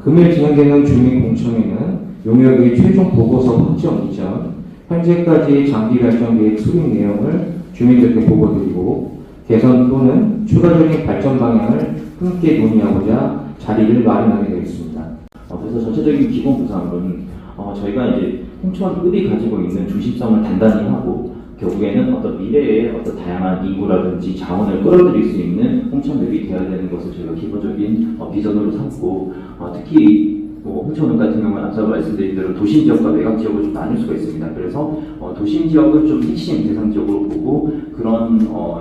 금일 진행되는 주민공청회는 용역의 최종 보고서 확정 이전, 현재까지 장기 발전 계획 수립 내용을 주민들께 보고드리고 개선 또는 추가적인 발전 방향을 함께 논의하고자 자리를 마련하게 되겠습니다. 그래서 전체적인 기본 구상은 저희가 이제 홍천읍이 가지고 있는 중심성을 단단히 하고 결국에는 어떤 미래의 어떤 다양한 인구라든지 자원을 끌어들일 수 있는 홍천읍이 되어야 되는 것을 저희가 기본적인 비전으로 삼고 특히 홍천읍 같은 경우는 앞서 말씀드린 대로 도심 지역과 외곽 지역을 좀 나눌 수가 있습니다. 그래서 도심 지역을 좀 핵심 대상 지역으로 보고 그런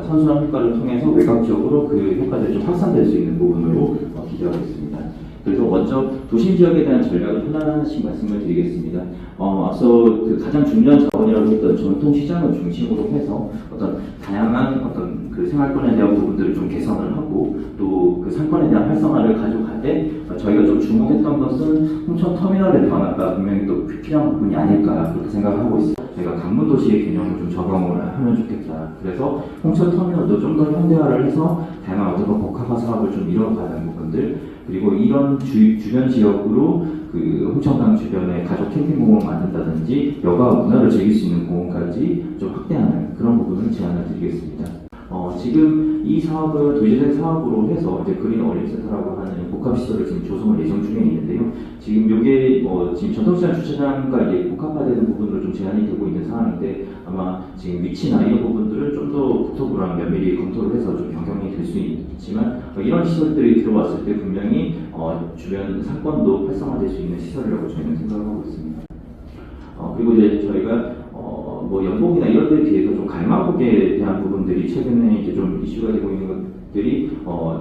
선순환 효과를 통해서 외곽 지역으로 그 효과들이 좀 확산될 수 있는 부분으로 기대하고 있습니다. 그래서 먼저 도심 지역에 대한 전략을 하나씩 말씀을 드리겠습니다. 앞서 그 가장 중요한 자원이라고 했던 전통 시장을 중심으로 해서 어떤 다양한 어떤 그 생활권에 대한 부분들을 좀 개선을 하고 또 그 상권에 대한 활성화를 가져가되 저희가 좀 주목했던 것은 홍천 터미널의 변화가 분명히 또 필요한 부분이 아닐까 그렇게 생각을 하고 있습니다. 저희가 강문 도시의 개념을 좀 적용을 하면 좋겠다. 그래서 홍천 터미널도 좀 더 현대화를 해서 다양한 어떤 복합화 사업을 좀 이뤄가는 부분들 그리고 이런 주변 지역으로 그 홍천강 주변에 가족 캠핑공원을 만든다든지 여가 문화를 즐길 수 있는 공원까지 좀 확대하는 그런 부분을 제안을 드리겠습니다. 지금 이 사업은 도시재생 사업으로 해서 이제 그린 어린이센터라고 하는 복합시설을 지금 조성을 예정 중에 있는데요. 지금 이게 지금 전통시장 주차장과 이제 복합화되는 부분으로 좀 제한이 되고 있는 상황인데 아마 지금 위치나 이런 부분들을 좀 더 국토부랑 면밀히 검토를 해서 좀 변경이 될 수 있지만 이런 시설들이 들어왔을 때 분명히 주변 상권도 활성화될 수 있는 시설이라고 저희는 생각을 하고 있습니다. 그리고 이제 저희가 연봉이나 이런 데에 비해서 좀 갈망국에 대한 부분들이 최근에 이제 좀 이슈가 되고 있는 것들이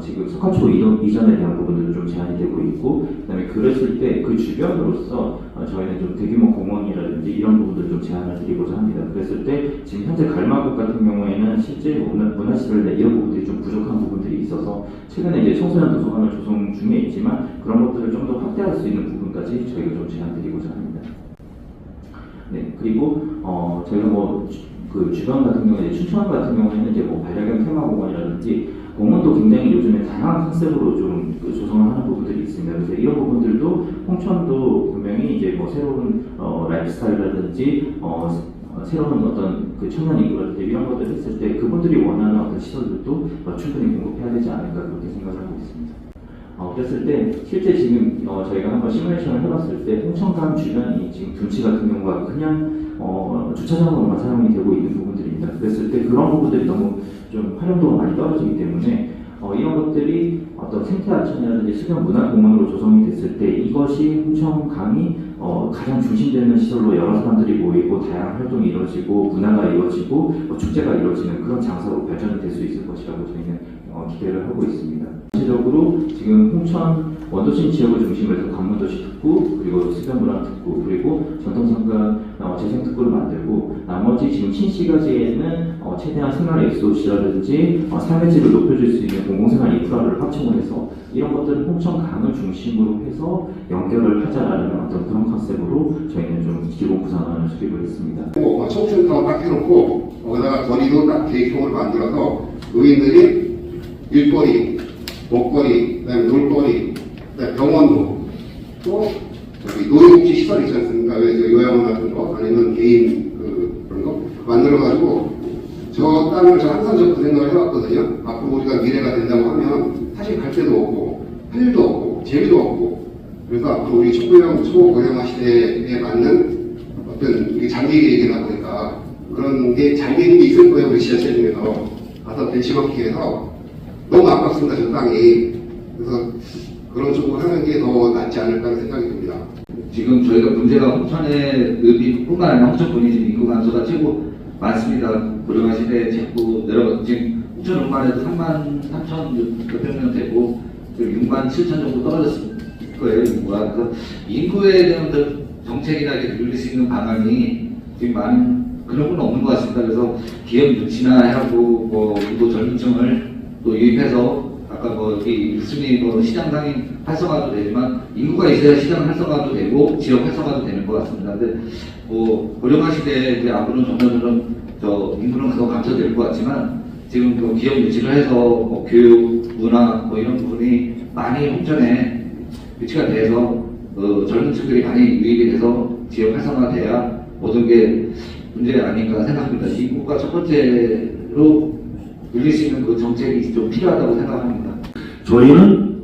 지금 석화초 이전에 대한 부분들도 좀 제한이 되고 있고 그다음에 그랬을 때 그 주변으로서 저희는 좀 대규모 공원이라든지 이런 부분들 좀 제한을 드리고자 합니다. 그랬을 때 지금 현재 갈망국 같은 경우에는 실제 문화시설 내 이런 부분들이 좀 부족한 부분들이 있어서 최근에 이제 청소년 도서관을 조성 중에 있지만 그런 것들을 좀 더 확대할 수 있는 부분까지 저희가 좀 제안드리고자 합니다. 네, 그리고 저희가 그 주변 같은 경우에 춘천 같은 경우에는 이제 반려견 테마공원이라든지 공원도 굉장히 요즘에 다양한 컨셉으로 좀 조성을 하는 부분들이 있습니다. 그래서 이런 부분들도 홍천도 분명히 이제 새로운 라이프스타일이라든지 새로운 어떤 그 청년 인구라든지 이런 것들을 했을 때 그분들이 원하는 어떤 시설들도 충분히 공급해야 되지 않을까 그렇게 생각을 하고 있습니다. 그랬을 때 실제 지금 저희가 한번 시뮬레이션을 해봤을 때 홍천강 주변이 지금 둔치 같은 경우가 그냥 주차장으로만 사용이 되고 있는 부분들입니다. 그랬을 때 그런 부분들이 너무 좀 활용도가 많이 떨어지기 때문에 이런 것들이 어떤 생태하천이라든지 수변문화공원으로 조성이 됐을 때 이것이 홍천강이 가장 중심되는 시설로 여러 사람들이 모이고 다양한 활동이 이루어지고 문화가 이루어지고 축제가 이루어지는 그런 장소로 발전이 될 수 있을 것이라고 저희는 기대를 하고 있습니다. 전체적으로 지금 홍천 원도심 지역을 중심으로 해서 관문도시 특구 그리고 수변문화 특구 그리고 전통상가 재생 특구를 만들고 나머지 지금 신시가지에는 최대한 생활 엑소시라든지 삶의 질을 높여줄 수 있는 공공생활 인프라를 확충을 해서 이런 것들을 홍천강을 중심으로 해서 연결을 하자라는 어떤 그런 컨셉으로 저희는 좀 기본 구상안을 수립을 했습니다. 청춘타워 딱 해놓고 거기다가 거리도 딱 계획형으로 만들어서 노인들이 일거리, 먹거리, 그다음에 놀거리, 그다음에 병원도 또 노인복지 시설 있지 않습니까? 요양원 같은 거 아니면 개인 그런 거 만들어가지고 저 땅을 저 항상 저 생각을 해왔거든요. 앞으로 우리가 미래가 된다고 하면 사실 갈 데도 없고 할 일도 없고 재미도 없고 그래서 앞으로 우리 초고령화 시대에 맞는 어떤 장기 계획이다 보니까 그런 게 잘 되는 게 있을 거예요. 우리 지자체 중에서 가서 벤치마킹해서 너무 아깝습니다. 저 땅이. 그래서 그런 쪽으로 하는 게 더 낫지 않을까 생각이 듭니다. 지금 저희가 문제가 홍천의 읍뿐만 아니라 홍천 본인 인구 감소가 최고 많습니다. 고령화 시대에 자꾸 지금 홍천 읍만 해도 3만 3천 몇백 명 되고 6만 7천 정도 떨어졌을 거예요. 인구가. 그래서 인구에 대한 정책이나 이렇게 늘릴 수 있는 방안이 지금 많은 그런 건 없는 것 같습니다. 그래서 기업 유치나 하고 또 젊은층을 또 유입해서 아까 이 순위 시장 상인 활성화도 되지만 인구가 있어야 시장 활성화도 되고 지역 활성화도 되는 것 같습니다. 근데 고령화 시대에 이제 앞으로는 점점 인구는 더 감소될 것 같지만 지금 기업 유치를 해서 교육, 문화 이런 부분이 많이 홍천에 유치가 돼서 젊은 층들이 많이 유입이 돼서 지역 활성화돼야 모든 게 문제 아닌가 생각합니다. 인구가 첫 번째로 늘릴 수 있는 그 정책이 좀 필요하다고 생각합니다. 저희는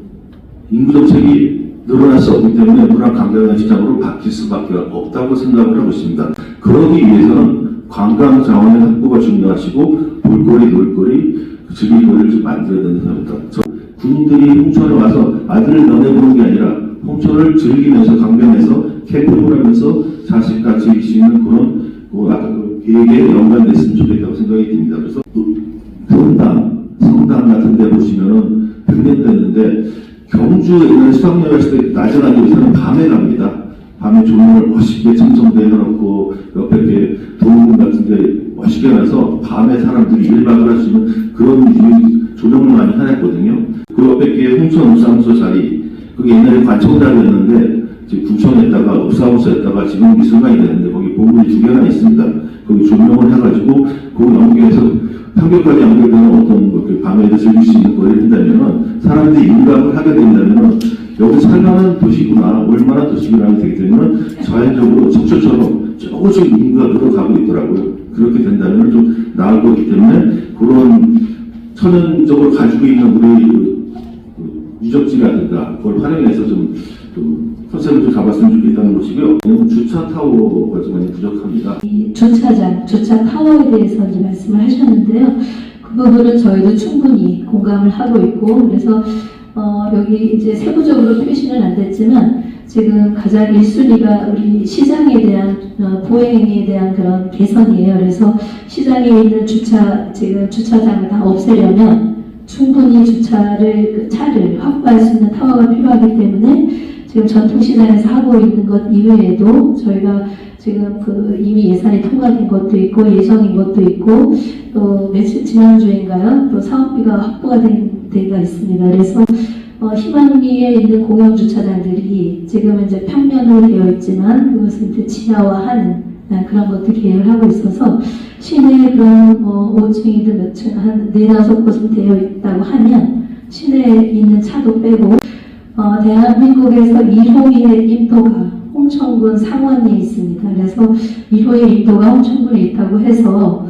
인구 정책이 늘어날 수 없기 때문에 불안 관광 시장으로 바뀔 수밖에 없다고 생각을 하고 있습니다. 그러기 위해서는 관광 자원의 확보가 중요하시고 볼거리, 놀거리, 즐길거리를 좀 만들어야 된다고 생각합니다. 군인들이 홍천에 와서 아들을 면해보는 게 아니라 홍천을 즐기면서 강변에서 캠핑을 하면서 자식같이 즐길 수 있는 그런 아까 그 계획에 연관됐으면 좋겠다고 생각이 듭니다. 그래서 성당 같은 데 보시면은 100년 됐는데 경주 옛날에 수학여행 갔을 때 낮에 가는 곳에는 밤에 갑니다. 밤에 조명을 멋있게 청청대 해놓고 옆에 이렇게 도움 같은 데 멋있게 해놔서 밤에 사람들이 1박을 할 수 있는 그런 조명을 많이 해놨거든요. 그 옆에 이렇게 홍천 읍사무소 자리, 그게 옛날에 관청단이었는데 지금 구청에다가 읍사무소에다가 지금 미술관이 되는데 거기 보물이 2개나 있습니다. 거기 조명을 해가지고 그 연계해서 판교까지 연결되는 어떤 그 밤에도 즐길 수 있는 거리를 한다면은 사람들이 인각을 하게 된다면은 여기 살만한 도시구나, 올만한 도시구나 되기 때문에 자연적으로 속초처럼 조금씩 인구가 늘어가고 있더라고요. 그렇게 된다면 좀 나을 거기 때문에 그런 천연적으로 가지고 있는 우리 그 유적지라든가 그걸 활용해서 좀 컨셉을 좀 잡았으면 좋겠다는 것이고요. 주차 타워가 좀 많이 부족합니다. 이 주차장, 주차 타워에 대해서 이제 말씀을 하셨는데요. 그 부분은 저희도 충분히 공감을 하고 있고, 그래서 여기 이제 세부적으로 표시는 안 됐지만 지금 가장 1순위가 우리 시장에 대한 보행에 대한 그런 개선이에요. 그래서 시장에 있는 지금 주차장을 다 없애려면 충분히 차를 확보할 수 있는 타워가 필요하기 때문에 지금 전통시장에서 하고 있는 것 이외에도 저희가 지금 이미 예산이 통과된 것도 있고 예정인 것도 있고 또 지난주인가요? 또 사업비가 확보가 된 데가 있습니다. 그래서 희망리에 있는 공영 주차장들이 지금 이제 평면으로 되어 있지만 그것을 이제 지하화하는 그런 것도 계획을 하고 있어서 시내에 그런 5층이든 몇 층, 한 4-5곳은 되어 있다고 하면 시내에 있는 차도 빼고 대한민국에서 1호의 인도가 홍천군 상원리에 있습니다. 그래서 1호의 인도가 홍천군에 있다고 해서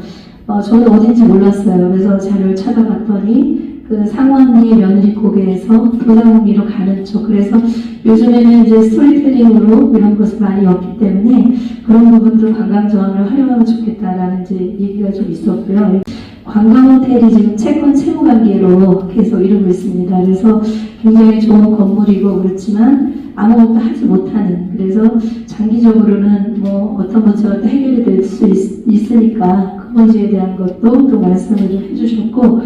저는 어딘지 몰랐어요. 그래서 자료를 찾아봤더니 그 상원리 며느리고개에서 도당리로 가는 쪽. 그래서 요즘에는 이제 스토리텔링으로 이런 것을 많이 엮기 때문에 그런 부분도 관광 자원을 활용하면 좋겠다라는 이제 얘기가 좀 있었고요. 관광 호텔이 지금 채권 채무 관계로 계속 이루고 있습니다. 그래서 굉장히 좋은 건물이고 그렇지만 아무것도 하지 못하는, 그래서 장기적으로는 어떤 문제가 또 해결이 될 수 있으니까 그 문제에 대한 것도 또 말씀을 좀 해주셨고,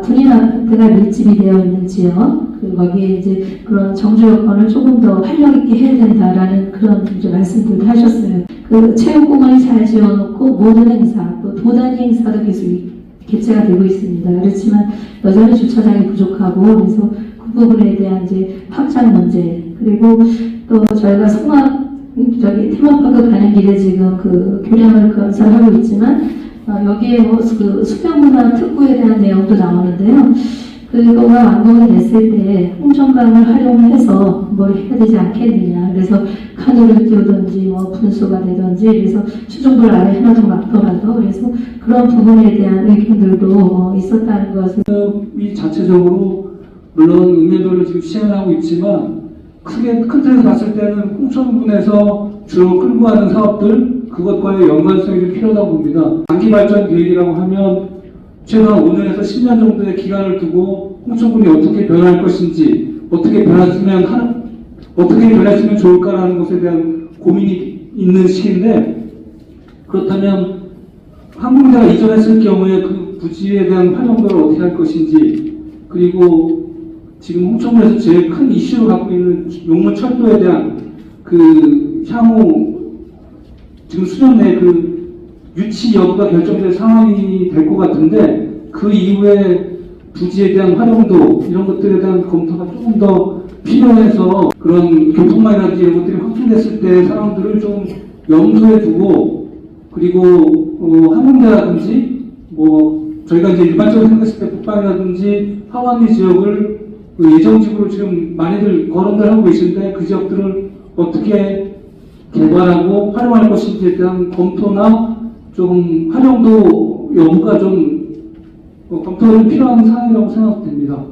군인 아파트가 밀집이 되어 있는 지역, 거기에 이제 그런 정주 여건을 조금 더 활력 있게 해야 된다라는 그런 이제 말씀들도 하셨어요. 그 체육공원이 잘 지어놓고 모든 행사, 또 도단위 행사도 계속 개최가 되고 있습니다. 그렇지만 여전히 주차장이 부족하고, 그래서 그 부분에 대한 이제 확장 문제, 그리고 또 저희가 테마파크 가는 길에 지금 교량을 건설하고 있지만 여기에 그 수평문화 특구에 대한 내용도 나오는데요. 그거가 완공이 됐을 때 홍천강을 활용해서 뭘 해야 되지 않겠느냐. 그래서 카누를 띄우든지 분수가 되든지, 그래서 수중불 아래 하나도 막더라도, 그래서 그런 부분에 대한 의견들도 있었다는 것을. 이 자체적으로 물론 읍내도를 지금 시행하고 있지만 큰 틀에서 봤을 때는 홍천군에서 주로 끌고 가는 사업들, 그것과의 연관성이 좀 필요하다고 봅니다. 장기 발전 계획이라고 하면 최소한 5년에서 10년 정도의 기간을 두고 홍천군이 어떻게 변할 것인지, 어떻게 변했으면 좋을까라는 것에 대한 고민이 있는 시기인데, 그렇다면 항공대가 이전했을 경우에 그 부지에 대한 활용도를 어떻게 할 것인지, 그리고 지금 홍천군에서 제일 큰 이슈로 갖고 있는 용문철도에 대한 향후 지금 수년 내에 유치 여부가 결정될 상황이 될 것 같은데, 그 이후에 부지에 대한 활용도, 이런 것들에 대한 검토가 조금 더 필요해서 그런 교통망이라든지 이런 것들이 확충됐을 때 사람들을 좀 염두에 두고, 그리고 항공대라든지 저희가 이제 일반적으로 생각했을 때 북방이라든지 하완리 지역을 그 예정지구로 지금 많이들 거론들 하고 계신데 그 지역들을 어떻게 개발하고 활용할 것인지에 대한 검토나 좀 활용도 여부가 좀 검토가 필요한 사항이라고 생각됩니다.